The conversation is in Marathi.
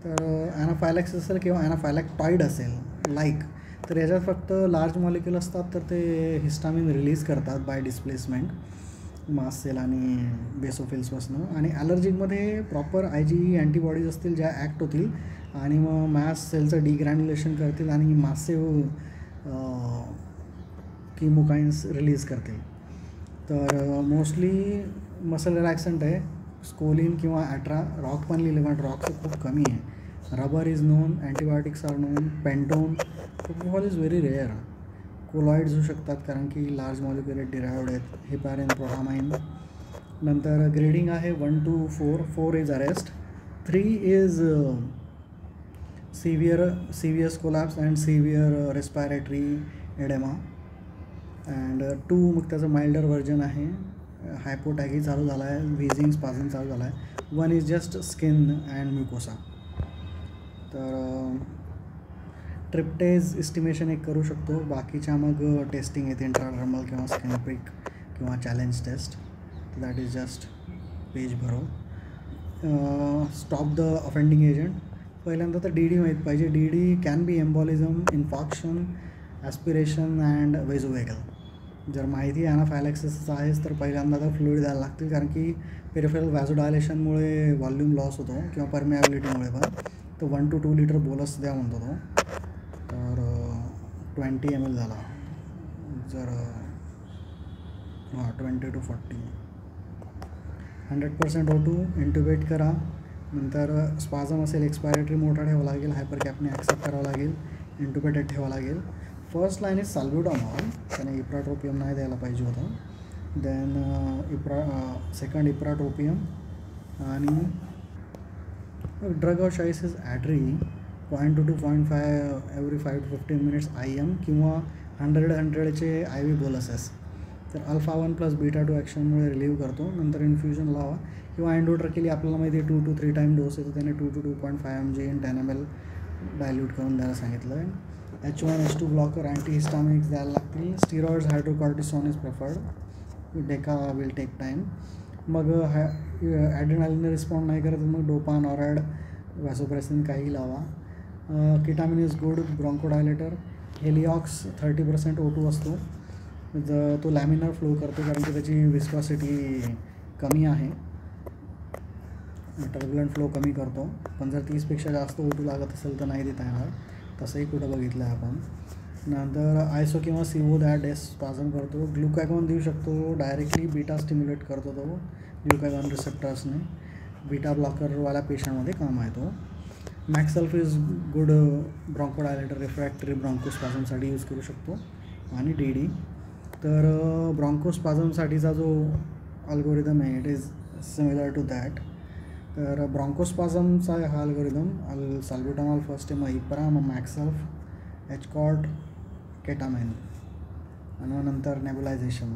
तर ॲनाफायलॅक्सिस असेल किंवा ॲनाफायलॅक्टॉइड असेल तर याच्यात फक्त लार्ज मॉलिक्यूल असतात, तर ते हिस्टामिन रिलीज करतात बाय डिस्प्लेसमेंट मास्ट सेल आणि बेसोफिल्सपासून. आणि ॲलर्जिकमध्ये प्रॉपर IgE अँटीबॉडीज असतील ज्या ॲक्ट होतील आणि मग मास्ट सेलचं डिग्रॅन्युलेशन करतील आणि मासिव किमोकाईन्स रिलीज करतील. तर मोस्टली मसल रिलॅक्संट आहे. स्कोलिन किंवा ॲट्रा. रॉक पण लिहिलं पण रॉकचं खूप कमी आहे. Rubber is known, antibiotics are known, पेंटोन. Propofol is very rare. Colloids होऊ शकतात कारण की लार्ज मॉलिक्युलेट डिरायव्ड आहेत. Heparin, protamine. नंतर ग्रेडिंग आहे 1 to 4. 4 is arrest, 3 is severe collapse and severe respiratory oedema. And 2 मग त्याचं माइल्डर व्हर्जन आहे. हायपोटॅगी चालू झाला आहे, व्हीजिंग स्पाझम चालू झाला आहे. 1 इज जस्ट स्किन अँड म्युकोसा. तर ट्रिप्टेज इस्टिमेशन एक करू शकतो. बाकीच्या मग टेस्टिंग आहेत इंट्राडर्मल किंवा स्किन प्रिक किंवा challenge test. That is just page भरो. Stop the offending agent. पहिल्यांदा तर DD माहीत पाहिजे. DD can be embolism, infarction, aspiration and vasovagal. जर माहिती ॲनाफायलॅक्सिस आहेच तर पहिल्यांदा तर फ्लुइड द्यायला लागतील कारण की पेरिफेरल व्हॅझोडायलेशनमुळे व्हॉल्यूम लॉस होतो किंवा परमिॲबिलिटीमुळे पण. तर 1 to 2 लिटर बोलस द्या म्हणतो तो. तर 20 ml झाला. जर 20 to 40. 100% O2 इंट्युबेट करा. नंतर स्पाझम असेल, एक्सपायरेटरी मोठा ठेवावा लागेल, हायपर कॅपने ॲक्सेप्ट करावं लागेल, इंट्युबेटेड ठेवावं लागेल. फर्स्ट लाईन इज साल्ब्युटामॉल, त्याने इप्राट्रोपियम नाही द्यायला पाहिजे होतं. Then second ipratropium. आणि ड्रग ऑफ चॉईस इज ॲड्री. 0.2 to 0.5 every 5 to 15 minutes IM किंवा 100चे IV बोलसेस. तर α1 + β2 ॲक्शनमुळे रिलीव्ह करतो. नंतर इन्फ्युजन लावा किंवा एंडोट्रकेली आपल्याला माहिती आहे 2 to 3 टाईम डोस आहे, तर त्याने 2 to 2.5 mg in 10 ml dilute करून द्यायला सांगितलं आहे. H1H2 ब्लॉकर, अँटीहिस्टामिक्स द्यायला लागतील. Steroids, hydrocortisone is preferred. Deca will take time. मग ॲड्रेनालिनने रिस्पॉन्ड नाही करत मग डोपा, नॉरॅड, वॅसोप्रेसिन काही लावा. किटामिन इज गुड ब्रॉन्कोडायलेटर. हेलिऑक्स 30% O2 असतो. तो लॅमिनार फ्लो करतो कारण की त्याची विस्कॉसिटी कमी आहे. टर्ब्युलंट फ्लो कमी करतो. पण जर 30पेक्षा जास्त O2 लागत असेल तर नाही देता येणार. तसंही कुठं बघितलं आहे आपण. नंतर आयसो किंवा CO दॅट स्पाझम करतो. ग्लुकॅगॉन देऊ शकतो. डायरेक्टली बीटा स्टिम्युलेट करतो तो ग्लुकॅगॉन रिसेप्टर्सने. बीटा ब्लॉकरवाल्या पेशंटमध्ये काम आहे तो. Mag sulph is good bronchodilator, refractory ब्रॉन्कोस्पाझमसाठी यूज करू शकतो. आणि DD. तर ब्रॉन्कोस्पाझमसाठीचा जो अल्गोरिदम आहे it is similar to that. तर ब्रॉन्कोस्पाझमचा हा अल्गोरिदम साल्ब्युटामॉल फर्स्ट आहे, मग इप्रा, मग मॅक्सल्फ, एचकॉर्ट, केटामाइन आणि मग नंतर नेबुलायझेशन.